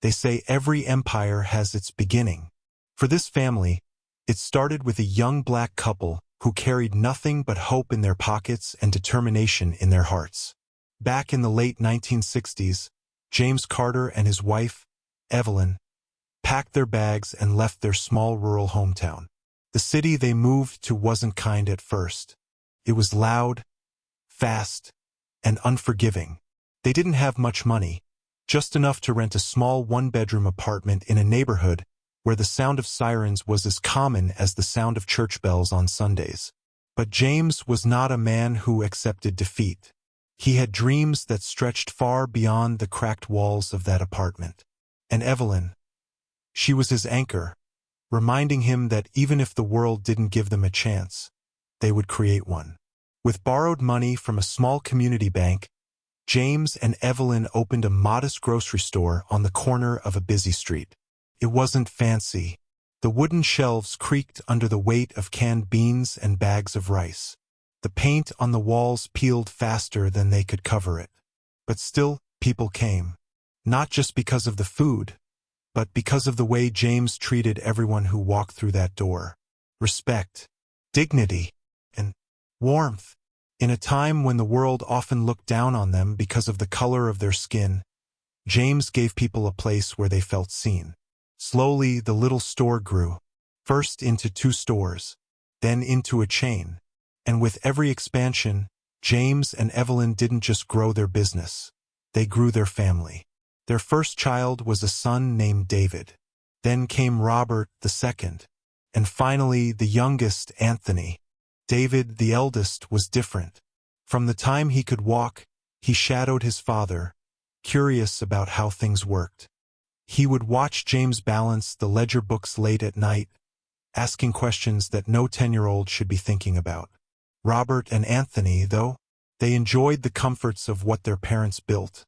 They say every empire has its beginning. For this family, it started with a young black couple who carried nothing but hope in their pockets and determination in their hearts. Back in the late 1960s, James Carter and his wife, Evelyn, packed their bags and left their small rural hometown. The city they moved to wasn't kind at first. It was loud, fast, and unforgiving. They didn't have much money, just enough to rent a small one-bedroom apartment in a neighborhood where the sound of sirens was as common as the sound of church bells on Sundays. But James was not a man who accepted defeat. He had dreams that stretched far beyond the cracked walls of that apartment. And Evelyn, she was his anchor, reminding him that even if the world didn't give them a chance, they would create one. With borrowed money from a small community bank, James and Evelyn opened a modest grocery store on the corner of a busy street. It wasn't fancy. The wooden shelves creaked under the weight of canned beans and bags of rice. The paint on the walls peeled faster than they could cover it. But still, people came. Not just because of the food, but because of the way James treated everyone who walked through that door. Respect, dignity, and warmth. In a time when the world often looked down on them because of the color of their skin, James gave people a place where they felt seen. Slowly, the little store grew, first into 2 stores, then into a chain. And with every expansion, James and Evelyn didn't just grow their business, they grew their family. Their first child was a son named David. Then came Robert, the second, and finally the youngest, Anthony. David, the eldest, was different. From the time he could walk, he shadowed his father, curious about how things worked. He would watch James balance the ledger books late at night, asking questions that no 10-year-old should be thinking about. Robert and Anthony, though, they enjoyed the comforts of what their parents built,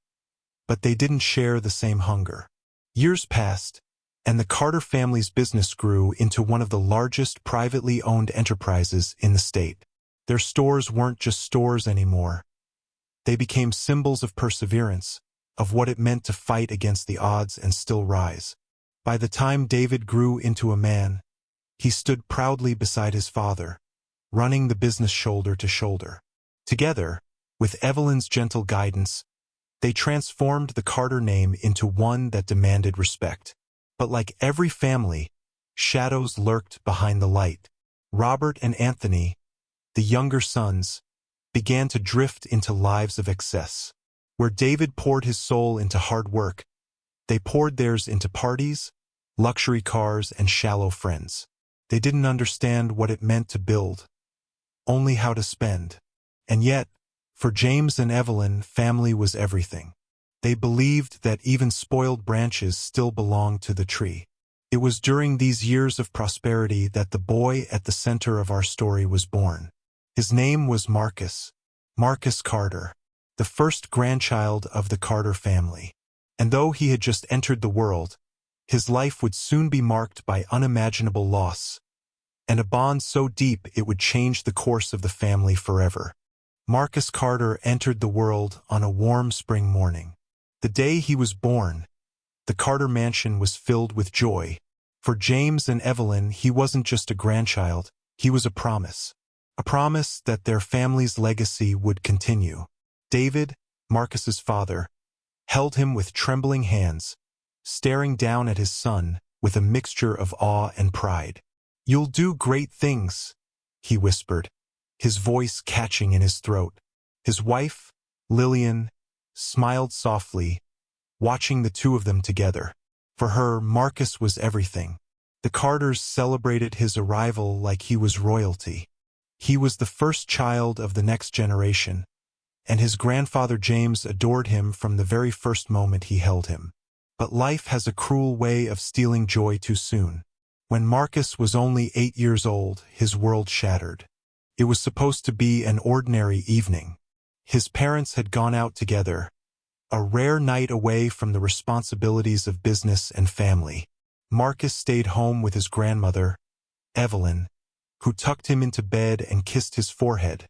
but they didn't share the same hunger. Years passed, and the Carter family's business grew into one of the largest privately owned enterprises in the state. Their stores weren't just stores anymore. They became symbols of perseverance, of what it meant to fight against the odds and still rise. By the time David grew into a man, he stood proudly beside his father, running the business shoulder to shoulder. Together, with Evelyn's gentle guidance, they transformed the Carter name into one that demanded respect. But like every family, shadows lurked behind the light. Robert and Anthony, the younger sons, began to drift into lives of excess. Where David poured his soul into hard work, they poured theirs into parties, luxury cars, and shallow friends. They didn't understand what it meant to build, only how to spend. And yet, for James and Evelyn, family was everything. They believed that even spoiled branches still belonged to the tree. It was during these years of prosperity that the boy at the center of our story was born. His name was Marcus Carter, the first grandchild of the Carter family. And though he had just entered the world, his life would soon be marked by unimaginable loss, and a bond so deep it would change the course of the family forever. Marcus Carter entered the world on a warm spring morning. The day he was born, the Carter mansion was filled with joy. For James and Evelyn, he wasn't just a grandchild, he was a promise. A promise that their family's legacy would continue. David, Marcus's father, held him with trembling hands, staring down at his son with a mixture of awe and pride. "You'll do great things," he whispered, his voice catching in his throat. His wife, Lillian, smiled softly, watching the two of them together. For her, Marcus was everything. The Carters celebrated his arrival like he was royalty. He was the first child of the next generation, and his grandfather James adored him from the very first moment he held him. But life has a cruel way of stealing joy too soon. When Marcus was only 8 years old, his world shattered. It was supposed to be an ordinary evening. His parents had gone out together, a rare night away from the responsibilities of business and family. Marcus stayed home with his grandmother, Evelyn, who tucked him into bed and kissed his forehead,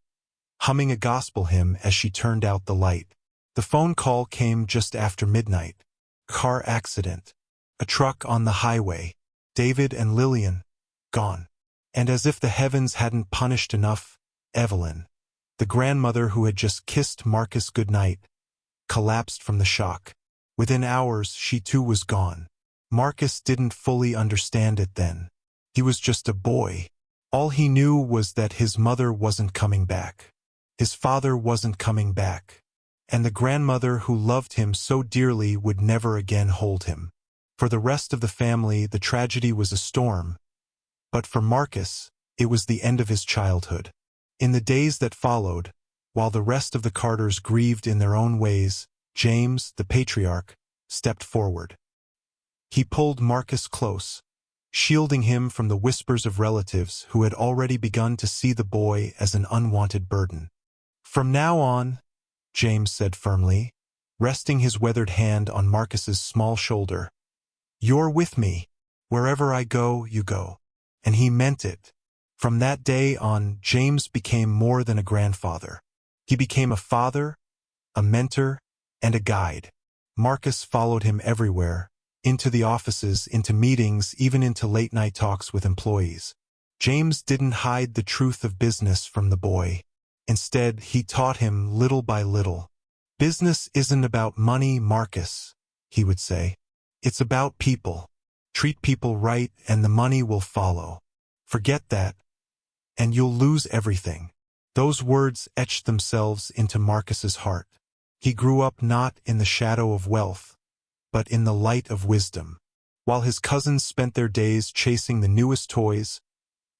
humming a gospel hymn as she turned out the light. The phone call came just after midnight. "Car accident," A truck on the highway. David and Lillian, gone. And as if the heavens hadn't punished enough, Evelyn, the grandmother who had just kissed Marcus goodnight, collapsed from the shock. Within hours, she too was gone. Marcus didn't fully understand it then. He was just a boy. All he knew was that his mother wasn't coming back. His father wasn't coming back. And the grandmother who loved him so dearly would never again hold him. For the rest of the family, the tragedy was a storm. But for Marcus, it was the end of his childhood. In the days that followed, while the rest of the Carters grieved in their own ways, James, the patriarch, stepped forward. He pulled Marcus close, shielding him from the whispers of relatives who had already begun to see the boy as an unwanted burden. "From now on," James said firmly, resting his weathered hand on Marcus's small shoulder, "you're with me. Wherever I go, you go." And he meant it. From that day on, James became more than a grandfather. He became a father, a mentor, and a guide. Marcus followed him everywhere, into the offices, into meetings, even into late-night talks with employees. James didn't hide the truth of business from the boy. Instead, he taught him little by little. "Business isn't about money, Marcus," he would say. "It's about people. Treat people right and the money will follow. Forget that, and you'll lose everything." Those words etched themselves into Marcus's heart. He grew up not in the shadow of wealth, but in the light of wisdom. While his cousins spent their days chasing the newest toys,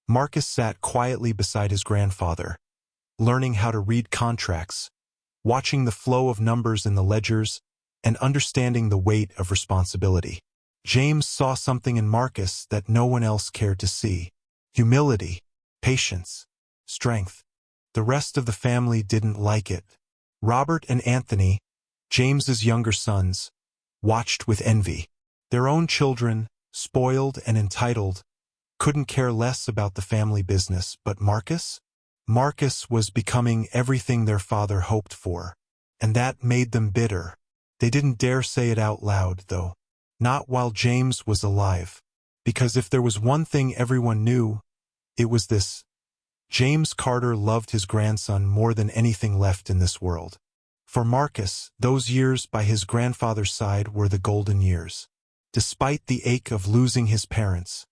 Marcus sat quietly beside his grandfather, learning how to read contracts, watching the flow of numbers in the ledgers, and understanding the weight of responsibility. James saw something in Marcus that no one else cared to see: humility, patience, strength. The rest of the family didn't like it. Robert and Anthony, James's younger sons, watched with envy. Their own children, spoiled and entitled, couldn't care less about the family business, but Marcus? Marcus was becoming everything their father hoped for, and that made them bitter. They didn't dare say it out loud, though. Not while James was alive. Because if there was one thing everyone knew, it was this: James Carter loved his grandson more than anything left in this world. For Marcus, those years by his grandfather's side were the golden years. Despite the ache of losing his parents,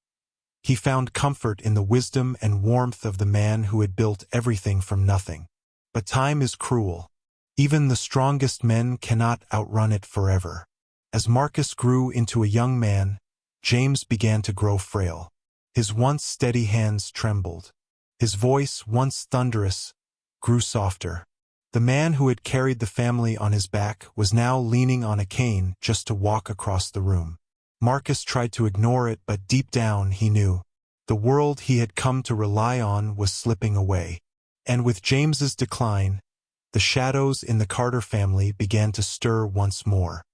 he found comfort in the wisdom and warmth of the man who had built everything from nothing. But time is cruel. Even the strongest men cannot outrun it forever. As Marcus grew into a young man, James began to grow frail. His once steady hands trembled. His voice, once thunderous, grew softer. The man who had carried the family on his back was now leaning on a cane just to walk across the room. Marcus tried to ignore it, but deep down he knew. The world he had come to rely on was slipping away. And with James's decline, the shadows in the Carter family began to stir once more.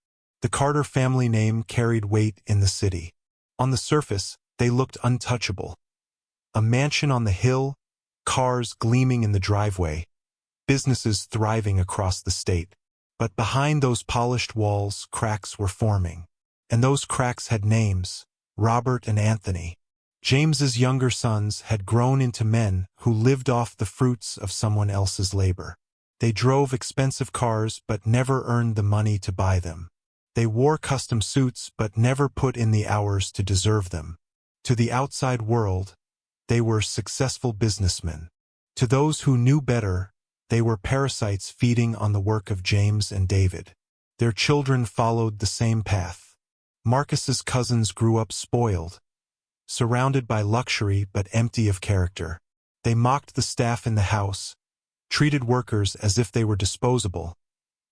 The Carter family name carried weight in the city. On the surface, they looked untouchable. A mansion on the hill, cars gleaming in the driveway, businesses thriving across the state. But behind those polished walls, cracks were forming. And those cracks had names: Robert and Anthony. James's younger sons had grown into men who lived off the fruits of someone else's labor. They drove expensive cars but never earned the money to buy them. They wore custom suits but never put in the hours to deserve them. To the outside world, they were successful businessmen. To those who knew better, they were parasites feeding on the work of James and David. Their children followed the same path. Marcus's cousins grew up spoiled, surrounded by luxury but empty of character. They mocked the staff in the house, treated workers as if they were disposable,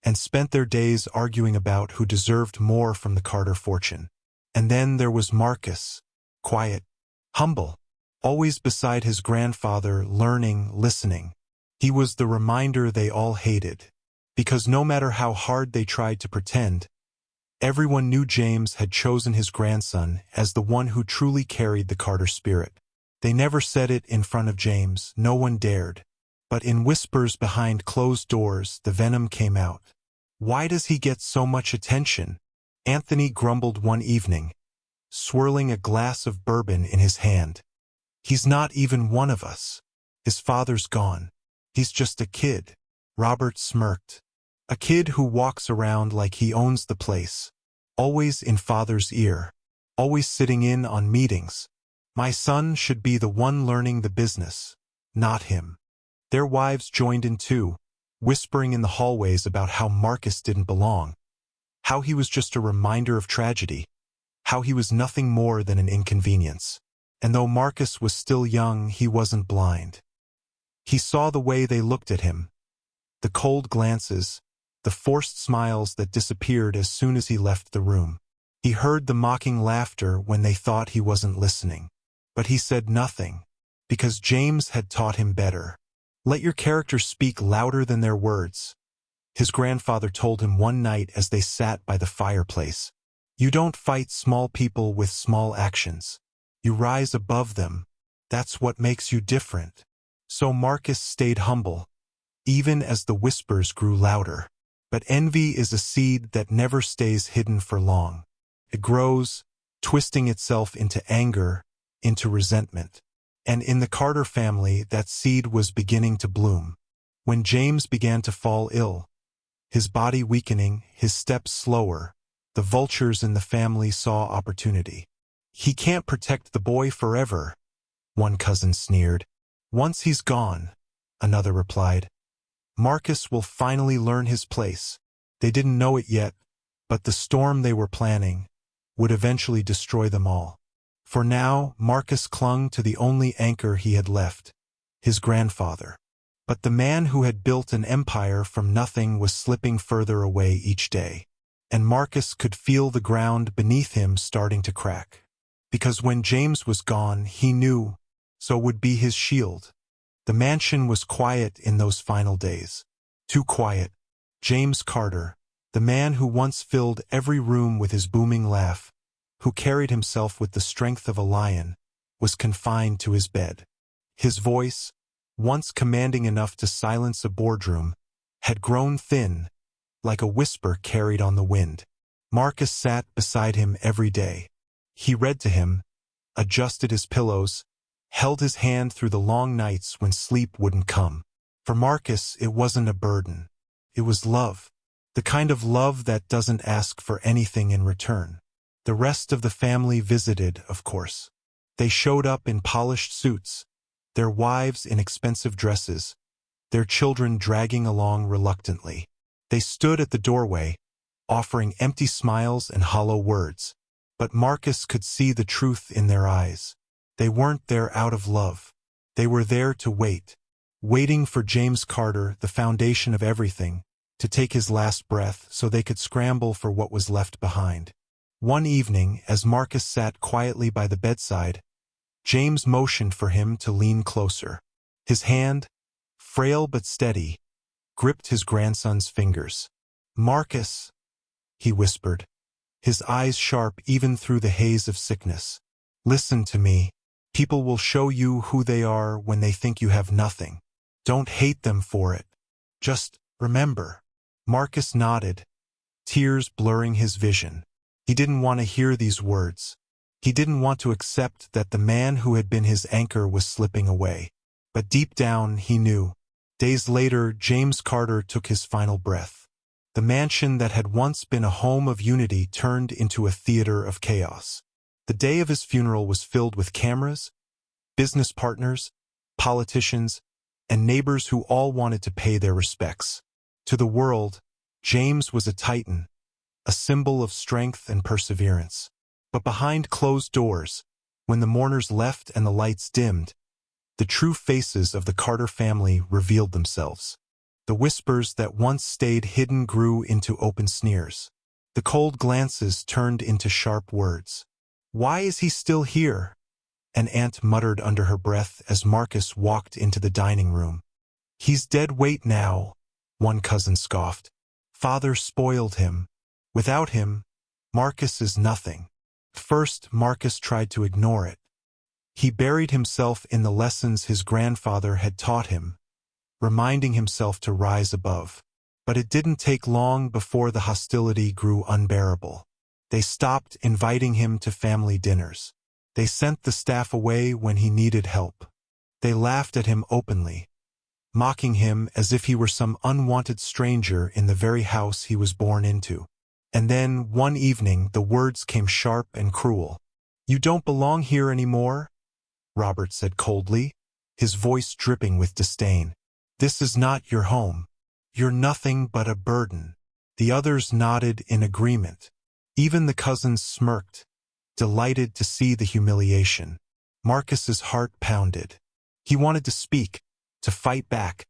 and spent their days arguing about who deserved more from the Carter fortune. And then there was Marcus, quiet, humble, always beside his grandfather, learning, listening. He was the reminder they all hated, because no matter how hard they tried to pretend, everyone knew James had chosen his grandson as the one who truly carried the Carter spirit. They never said it in front of James, no one dared. But in whispers behind closed doors, the venom came out. "Why does he get so much attention?" Anthony grumbled one evening, swirling a glass of bourbon in his hand. "He's not even one of us. His father's gone. He's just a kid." Robert smirked. "A kid who walks around like he owns the place, always in father's ear, always sitting in on meetings. My son should be the one learning the business, not him." Their wives joined in too, whispering in the hallways about how Marcus didn't belong, how he was just a reminder of tragedy, how he was nothing more than an inconvenience. And though Marcus was still young, he wasn't blind. He saw the way they looked at him, the cold glances, the forced smiles that disappeared as soon as he left the room. He heard the mocking laughter when they thought he wasn't listening. But he said nothing, because James had taught him better. Let your characters speak louder than their words, his grandfather told him one night as they sat by the fireplace. You don't fight small people with small actions. You rise above them. That's what makes you different. So Marcus stayed humble, even as the whispers grew louder. But envy is a seed that never stays hidden for long. It grows, twisting itself into anger, into resentment. And in the Carter family, that seed was beginning to bloom. When James began to fall ill, his body weakening, his steps slower, the vultures in the family saw opportunity. "He can't protect the boy forever," one cousin sneered. "Once he's gone," another replied, "Marcus will finally learn his place." They didn't know it yet, but the storm they were planning would eventually destroy them all. For now, Marcus clung to the only anchor he had left, his grandfather. But the man who had built an empire from nothing was slipping further away each day. And Marcus could feel the ground beneath him starting to crack. Because when James was gone, he knew, so would be his shield. The mansion was quiet in those final days. Too quiet. James Carter, the man who once filled every room with his booming laugh, who carried himself with the strength of a lion, was confined to his bed. His voice, once commanding enough to silence a boardroom, had grown thin, like a whisper carried on the wind. Marcus sat beside him every day. He read to him, adjusted his pillows, held his hand through the long nights when sleep wouldn't come. For Marcus, it wasn't a burden. It was love. The kind of love that doesn't ask for anything in return. The rest of the family visited, of course. They showed up in polished suits, their wives in expensive dresses, their children dragging along reluctantly. They stood at the doorway, offering empty smiles and hollow words. But Marcus could see the truth in their eyes. They weren't there out of love. They were there to wait, waiting for James Carter, the foundation of everything, to take his last breath so they could scramble for what was left behind. One evening, as Marcus sat quietly by the bedside, James motioned for him to lean closer. His hand, frail but steady, gripped his grandson's fingers. "Marcus," he whispered, his eyes sharp even through the haze of sickness. "Listen to me. People will show you who they are when they think you have nothing. Don't hate them for it. Just remember." Marcus nodded, tears blurring his vision. He didn't want to hear these words. He didn't want to accept that the man who had been his anchor was slipping away. But deep down, he knew. Days later, James Carter took his final breath. The mansion that had once been a home of unity turned into a theater of chaos. The day of his funeral was filled with cameras, business partners, politicians, and neighbors who all wanted to pay their respects. To the world, James was a titan, a symbol of strength and perseverance. But behind closed doors, when the mourners left and the lights dimmed, the true faces of the Carter family revealed themselves. The whispers that once stayed hidden grew into open sneers. The cold glances turned into sharp words. "Why is he still here?" an aunt muttered under her breath as Marcus walked into the dining room. "He's dead weight now," one cousin scoffed. "Father spoiled him. Without him, Marcus is nothing." First, Marcus tried to ignore it. He buried himself in the lessons his grandfather had taught him, reminding himself to rise above. But it didn't take long before the hostility grew unbearable. They stopped inviting him to family dinners. They sent the staff away when he needed help. They laughed at him openly, mocking him as if he were some unwanted stranger in the very house he was born into. And then, one evening, the words came sharp and cruel. "You don't belong here anymore," Robert said coldly, his voice dripping with disdain. "This is not your home. You're nothing but a burden." The others nodded in agreement. Even the cousins smirked, delighted to see the humiliation. Marcus's heart pounded. He wanted to speak, to fight back,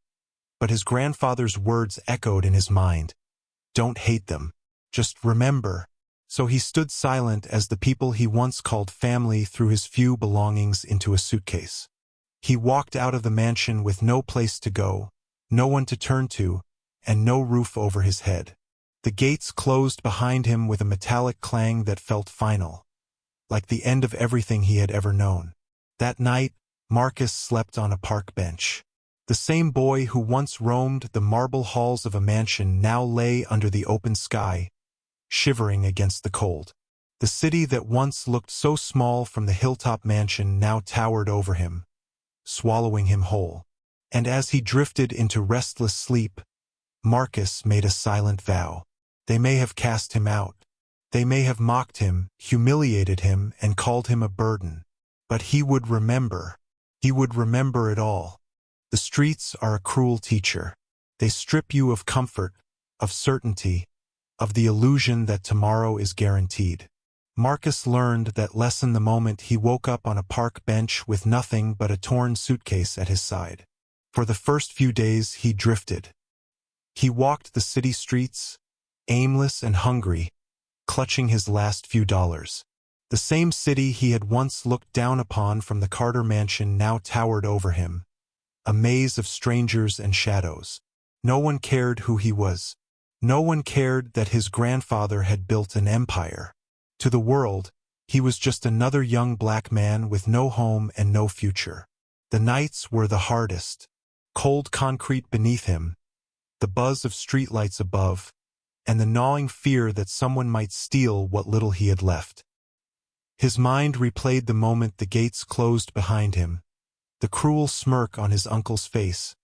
but his grandfather's words echoed in his mind. "Don't hate them. Just remember." So he stood silent as the people he once called family threw his few belongings into a suitcase. He walked out of the mansion with no place to go, no one to turn to, and no roof over his head. The gates closed behind him with a metallic clang that felt final, like the end of everything he had ever known. That night, Marcus slept on a park bench. The same boy who once roamed the marble halls of a mansion now lay under the open sky, shivering against the cold. The city that once looked so small from the hilltop mansion now towered over him, swallowing him whole. And as he drifted into restless sleep, Marcus made a silent vow. They may have cast him out. They may have mocked him, humiliated him, and called him a burden. But he would remember. He would remember it all. The streets are a cruel teacher. They strip you of comfort, of certainty, of the illusion that tomorrow is guaranteed. Marcus learned that lesson the moment he woke up on a park bench with nothing but a torn suitcase at his side. For the first few days he drifted. He walked the city streets, aimless and hungry, clutching his last few dollars. The same city he had once looked down upon from the Carter mansion now towered over him, a maze of strangers and shadows. No one cared who he was. No one cared that his grandfather had built an empire. To the world, he was just another young black man with no home and no future. The nights were the hardest. Cold concrete beneath him, the buzz of streetlights above, and the gnawing fear that someone might steal what little he had left. His mind replayed the moment the gates closed behind him, the cruel smirk on his uncle's face,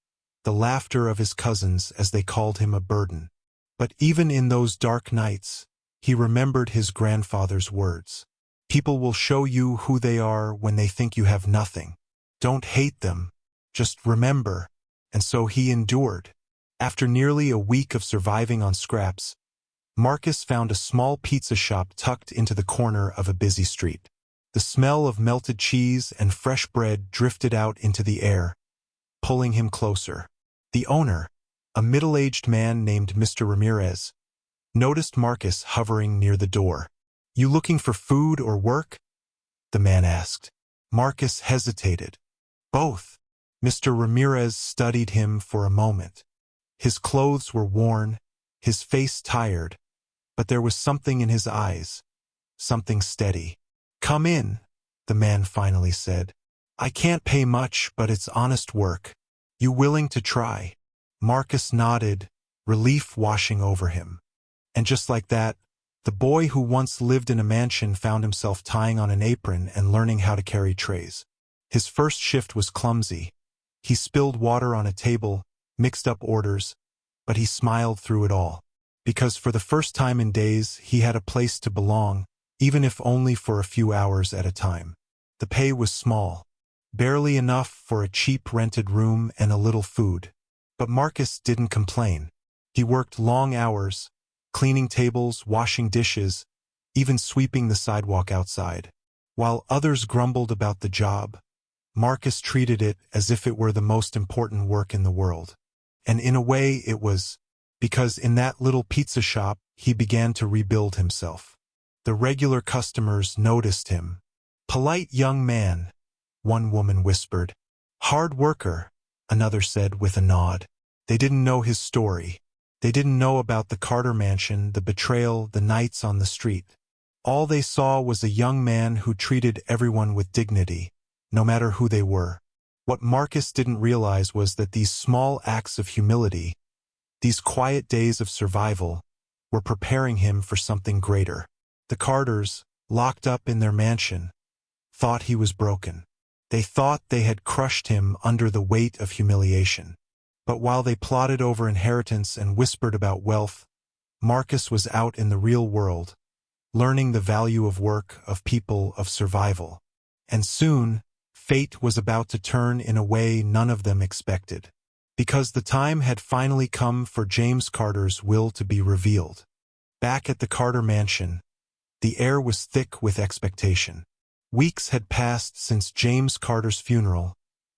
the laughter of his cousins as they called him a burden. But even in those dark nights, he remembered his grandfather's words. "People will show you who they are when they think you have nothing. Don't hate them. Just remember." And so he endured. After nearly a week of surviving on scraps, Marcus found a small pizza shop tucked into the corner of a busy street. The smell of melted cheese and fresh bread drifted out into the air, pulling him closer. The owner, a middle-aged man named Mr. Ramirez, noticed Marcus hovering near the door. "You looking for food or work?" the man asked. Marcus hesitated. "Both." Mr. Ramirez studied him for a moment. His clothes were worn, his face tired, but there was something in his eyes, something steady. "Come in," the man finally said. "I can't pay much, but it's honest work. You willing to try?" Marcus nodded, relief washing over him. And just like that, the boy who once lived in a mansion found himself tying on an apron and learning how to carry trays. His first shift was clumsy. He spilled water on a table, mixed up orders, but he smiled through it all. Because for the first time in days, he had a place to belong, even if only for a few hours at a time. The pay was small, barely enough for a cheap rented room and a little food. But Marcus didn't complain. He worked long hours, cleaning tables, washing dishes, even sweeping the sidewalk outside. While others grumbled about the job, Marcus treated it as if it were the most important work in the world. And in a way it was, because in that little pizza shop he began to rebuild himself. The regular customers noticed him. "Polite young man," one woman whispered. "Hard worker," another said with a nod. They didn't know his story. They didn't know about the Carter mansion, the betrayal, the nights on the street. All they saw was a young man who treated everyone with dignity, no matter who they were. What Marcus didn't realize was that these small acts of humility, these quiet days of survival, were preparing him for something greater. The Carters, locked up in their mansion, thought he was broken. They thought they had crushed him under the weight of humiliation. But while they plotted over inheritance and whispered about wealth, Marcus was out in the real world, learning the value of work, of people, of survival. And soon, fate was about to turn in a way none of them expected. Because the time had finally come for James Carter's will to be revealed. Back at the Carter mansion, the air was thick with expectation. Weeks had passed since James Carter's funeral,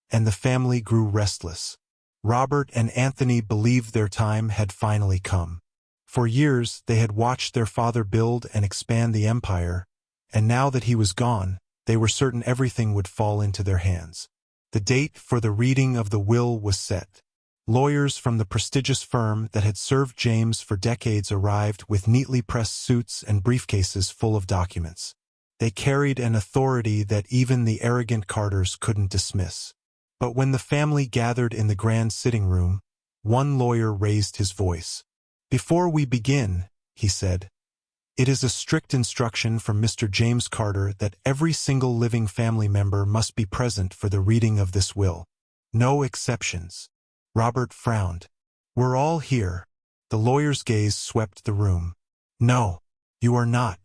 and the family grew restless. Robert and Anthony believed their time had finally come. For years, they had watched their father build and expand the empire, and now that he was gone, they were certain everything would fall into their hands. The date for the reading of the will was set. Lawyers from the prestigious firm that had served James for decades arrived with neatly pressed suits and briefcases full of documents. They carried an authority that even the arrogant Carters couldn't dismiss. But when the family gathered in the grand sitting room, one lawyer raised his voice. "Before we begin," he said, "it is a strict instruction from Mr. James Carter that every single living family member must be present for the reading of this will. No exceptions." Robert frowned. "We're all here." The lawyer's gaze swept the room. "No, you are not.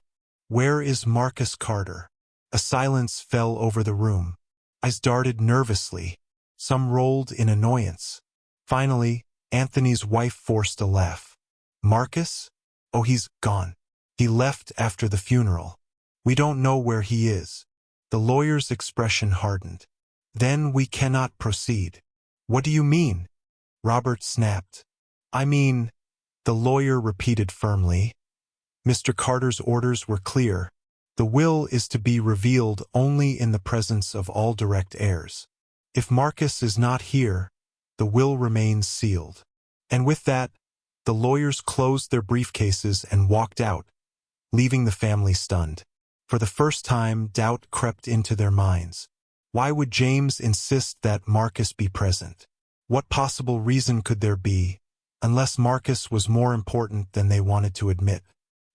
Where is Marcus Carter?" A silence fell over the room. Eyes darted nervously. Some rolled in annoyance. Finally, Anthony's wife forced a laugh. "Marcus? Oh, he's gone. He left after the funeral. We don't know where he is." The lawyer's expression hardened. "Then we cannot proceed." "What do you mean?" Robert snapped. "I mean," the lawyer repeated firmly. Mr. Carter's orders were clear. The will is to be revealed only in the presence of all direct heirs. If Marcus is not here, the will remains sealed. And with that, the lawyers closed their briefcases and walked out, leaving the family stunned. For the first time, doubt crept into their minds. Why would James insist that Marcus be present? What possible reason could there be, unless Marcus was more important than they wanted to admit?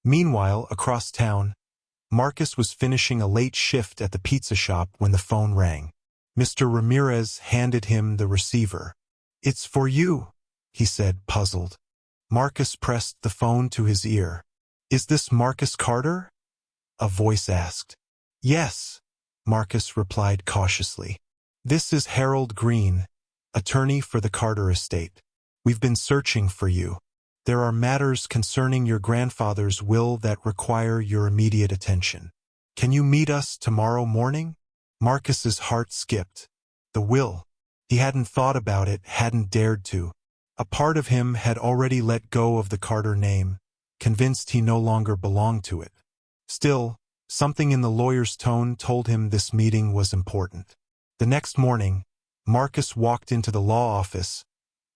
Meanwhile, across town, Marcus was finishing a late shift at the pizza shop when the phone rang. Mr. Ramirez handed him the receiver. "It's for you," he said, puzzled. Marcus pressed the phone to his ear. "Is this Marcus Carter?" a voice asked. "Yes," Marcus replied cautiously. "This is Harold Green, attorney for the Carter estate. We've been searching for you. There are matters concerning your grandfather's will that require your immediate attention. Can you meet us tomorrow morning?" Marcus's heart skipped. The will. He hadn't thought about it, hadn't dared to. A part of him had already let go of the Carter name, convinced he no longer belonged to it. Still, something in the lawyer's tone told him this meeting was important. The next morning, Marcus walked into the law office,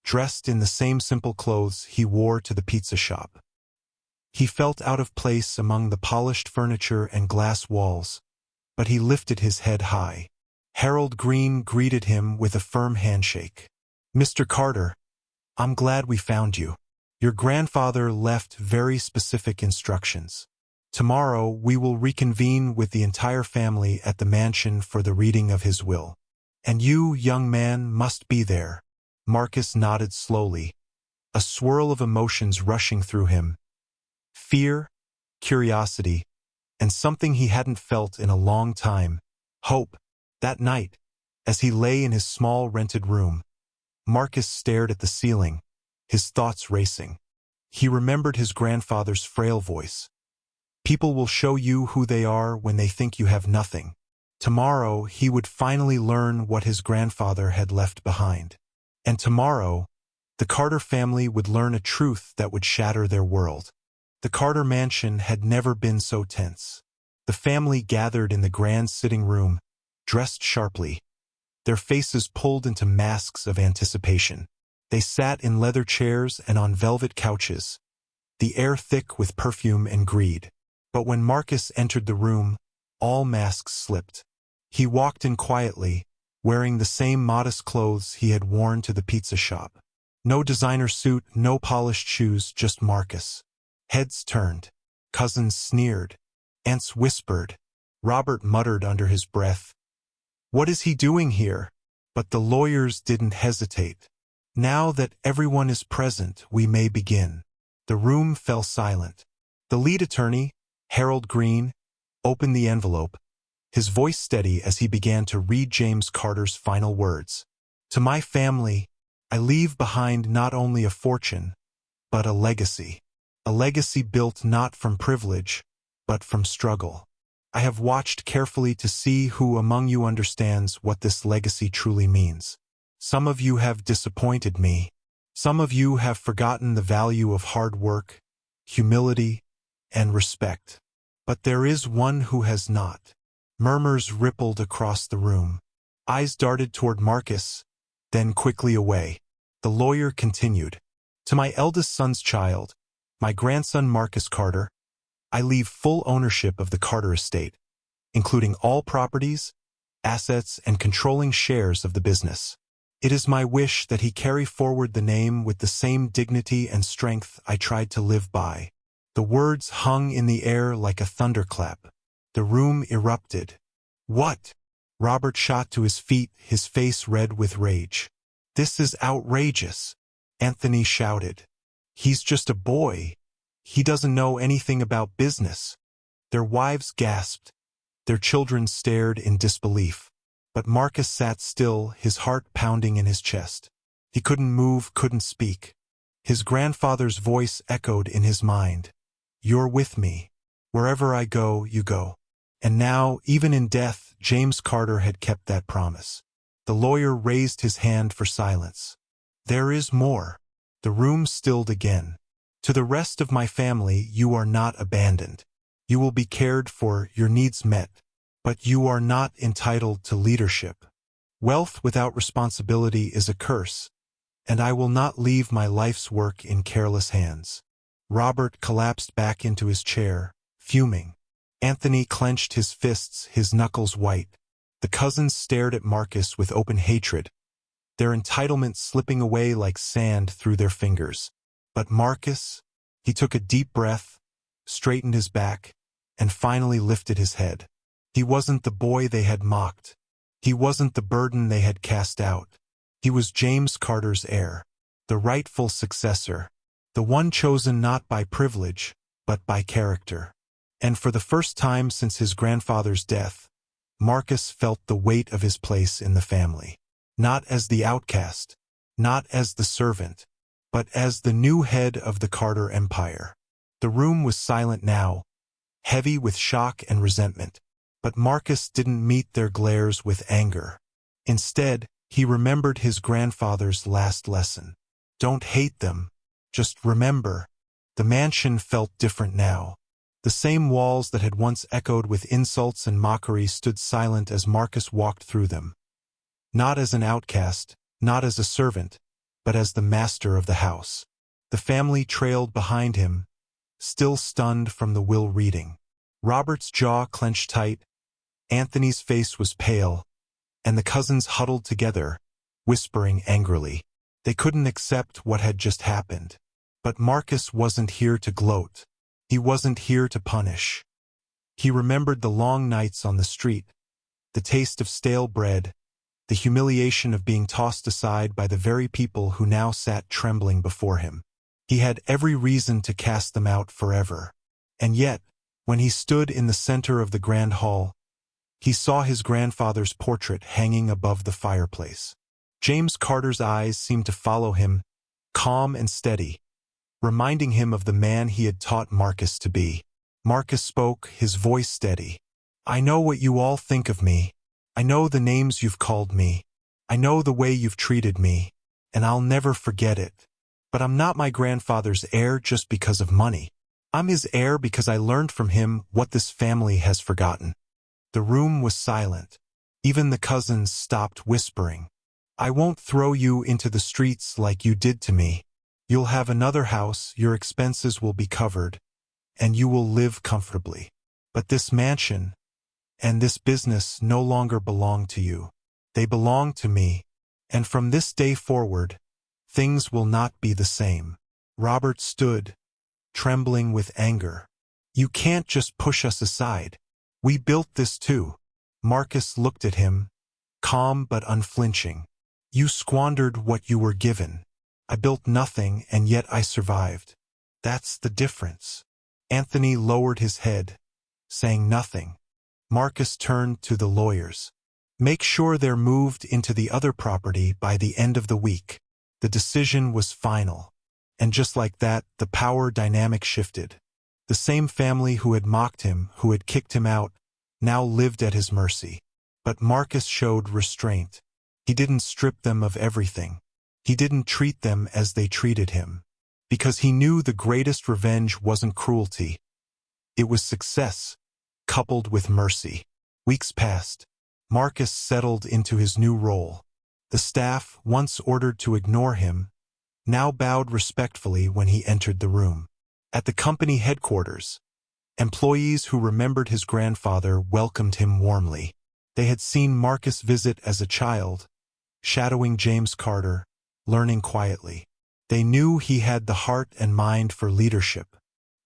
dressed in the same simple clothes he wore to the pizza shop. He felt out of place among the polished furniture and glass walls, but he lifted his head high. Harold Green greeted him with a firm handshake. "Mr. Carter, I'm glad we found you. Your grandfather left very specific instructions. Tomorrow we will reconvene with the entire family at the mansion for the reading of his will. And you, young man, must be there." Marcus nodded slowly, a swirl of emotions rushing through him. Fear, curiosity, and something he hadn't felt in a long time, hope. That night, as he lay in his small rented room, Marcus stared at the ceiling, his thoughts racing. He remembered his grandfather's frail voice. "People will show you who they are when they think you have nothing." Tomorrow, he would finally learn what his grandfather had left behind. And tomorrow, the Carter family would learn a truth that would shatter their world. The Carter mansion had never been so tense. The family gathered in the grand sitting room, dressed sharply, their faces pulled into masks of anticipation. They sat in leather chairs and on velvet couches, the air thick with perfume and greed. But when Marcus entered the room, all masks slipped. He walked in quietly, wearing the same modest clothes he had worn to the pizza shop. No designer suit, no polished shoes, just Marcus. Heads turned. Cousins sneered. Aunts whispered. Robert muttered under his breath, "What is he doing here?" But the lawyers didn't hesitate. "Now that everyone is present, we may begin." The room fell silent. The lead attorney, Harold Green, opened the envelope, his voice steady as he began to read James Carter's final words. "To my family, I leave behind not only a fortune, but a legacy. A legacy built not from privilege, but from struggle. I have watched carefully to see who among you understands what this legacy truly means. Some of you have disappointed me. Some of you have forgotten the value of hard work, humility, and respect. But there is one who has not." Murmurs rippled across the room. Eyes darted toward Marcus, then quickly away. The lawyer continued, "To my eldest son's child, my grandson Marcus Carter, I leave full ownership of the Carter estate, including all properties, assets, and controlling shares of the business. It is my wish that he carry forward the name with the same dignity and strength I tried to live by." The words hung in the air like a thunderclap. The room erupted. "What?" Robert shot to his feet, his face red with rage. "This is outrageous," Anthony shouted. "He's just a boy. He doesn't know anything about business." Their wives gasped. Their children stared in disbelief. But Marcus sat still, his heart pounding in his chest. He couldn't move, couldn't speak. His grandfather's voice echoed in his mind. "You're with me. Wherever I go, you go." And now, even in death, James Carter had kept that promise. The lawyer raised his hand for silence. "There is more." The room stilled again. "To the rest of my family, you are not abandoned. You will be cared for, your needs met. But you are not entitled to leadership. Wealth without responsibility is a curse, and I will not leave my life's work in careless hands." Robert collapsed back into his chair, fuming. Anthony clenched his fists, his knuckles white. The cousins stared at Marcus with open hatred, their entitlement slipping away like sand through their fingers. But Marcus, he took a deep breath, straightened his back, and finally lifted his head. He wasn't the boy they had mocked. He wasn't the burden they had cast out. He was James Carter's heir, the rightful successor, the one chosen not by privilege, but by character. And for the first time since his grandfather's death, Marcus felt the weight of his place in the family. Not as the outcast, not as the servant, but as the new head of the Carter Empire. The room was silent now, heavy with shock and resentment. But Marcus didn't meet their glares with anger. Instead, he remembered his grandfather's last lesson. Don't hate them, just remember. The mansion felt different now. The same walls that had once echoed with insults and mockery stood silent as Marcus walked through them. Not as an outcast, not as a servant, but as the master of the house. The family trailed behind him, still stunned from the will reading. Robert's jaw clenched tight, Anthony's face was pale, and the cousins huddled together, whispering angrily. They couldn't accept what had just happened. But Marcus wasn't here to gloat. He wasn't here to punish. He remembered the long nights on the street, the taste of stale bread, the humiliation of being tossed aside by the very people who now sat trembling before him. He had every reason to cast them out forever. And yet, when he stood in the center of the grand hall, he saw his grandfather's portrait hanging above the fireplace. James Carter's eyes seemed to follow him, calm and steady, reminding him of the man he had taught Marcus to be. Marcus spoke, his voice steady. "I know what you all think of me. I know the names you've called me. I know the way you've treated me, and I'll never forget it. But I'm not my grandfather's heir just because of money. I'm his heir because I learned from him what this family has forgotten." The room was silent. Even the cousins stopped whispering. "I won't throw you into the streets like you did to me. You'll have another house, your expenses will be covered, and you will live comfortably. But this mansion and this business no longer belong to you. They belong to me, and from this day forward, things will not be the same." Robert stood, trembling with anger. You can't just push us aside. We built this too. Marcus looked at him, calm but unflinching. You squandered what you were given. I built nothing, and yet I survived. That's the difference. Anthony lowered his head, saying nothing. Marcus turned to the lawyers. Make sure they're moved into the other property by the end of the week. The decision was final. And just like that, the power dynamic shifted. The same family who had mocked him, who had kicked him out, now lived at his mercy. But Marcus showed restraint. He didn't strip them of everything. He didn't treat them as they treated him. Because he knew the greatest revenge wasn't cruelty. It was success, coupled with mercy. Weeks passed. Marcus settled into his new role. The staff, once ordered to ignore him, now bowed respectfully when he entered the room. At the company headquarters, employees who remembered his grandfather welcomed him warmly. They had seen Marcus visit as a child, shadowing James Carter, learning quietly. They knew he had the heart and mind for leadership.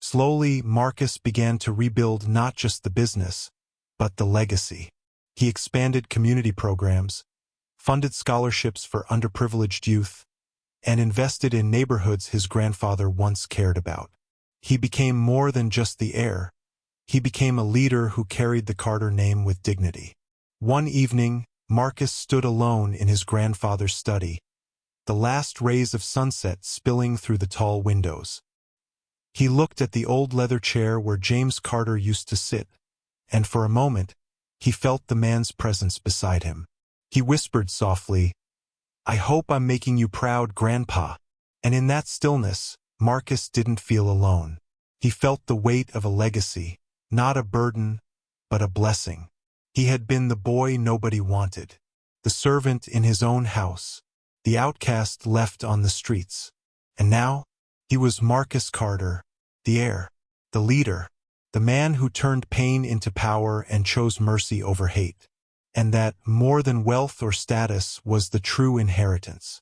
Slowly, Marcus began to rebuild not just the business, but the legacy. He expanded community programs, funded scholarships for underprivileged youth, and invested in neighborhoods his grandfather once cared about. He became more than just the heir. He became a leader who carried the Carter name with dignity. One evening, Marcus stood alone in his grandfather's study, the last rays of sunset spilling through the tall windows. He looked at the old leather chair where James Carter used to sit, and for a moment, he felt the man's presence beside him. He whispered softly, "I hope I'm making you proud, Grandpa." And in that stillness, Marcus didn't feel alone. He felt the weight of a legacy, not a burden, but a blessing. He had been the boy nobody wanted, the servant in his own house, the outcast left on the streets. And now, he was Marcus Carter, the heir, the leader, the man who turned pain into power and chose mercy over hate. And that, more than wealth or status, was the true inheritance.